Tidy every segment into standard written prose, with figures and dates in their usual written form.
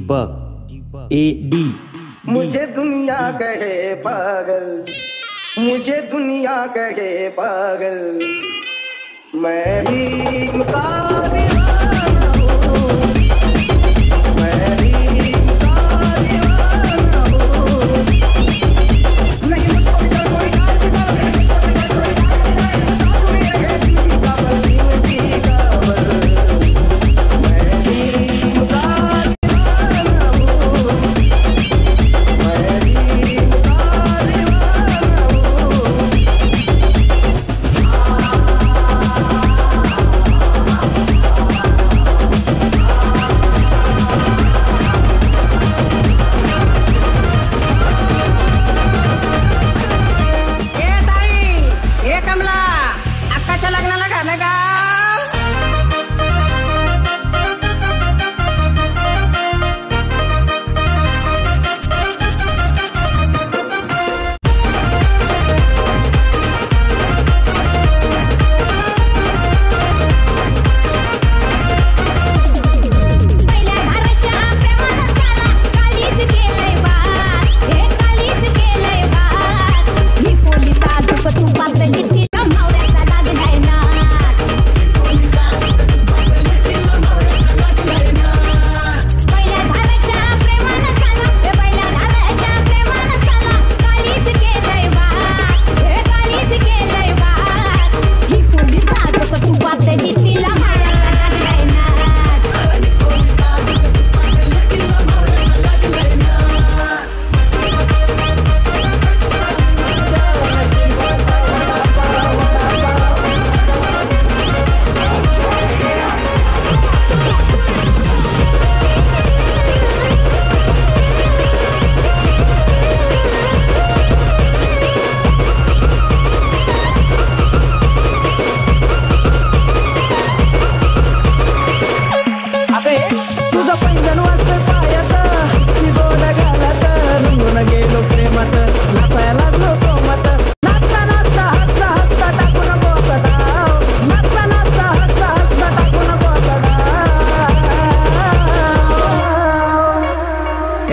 Deepak AD। मुझे दुनिया कहे पागल, मुझे दुनिया कहे पागल, मैं भी उनका दीवाना हूँ, मैं भी उनका दीवाना हूँ। नहीं मुझको इधर कोई गाल दिखा, मेरे दिल की काबल, दिल की काबल, मैं भी उनका दीवाना हूँ, मैं भी उनका दीवाना हूँ।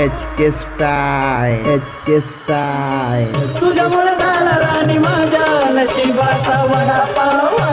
HK Style तुझ्यामुळे झाला राणी माझ्या नशिबाचा वडापाव।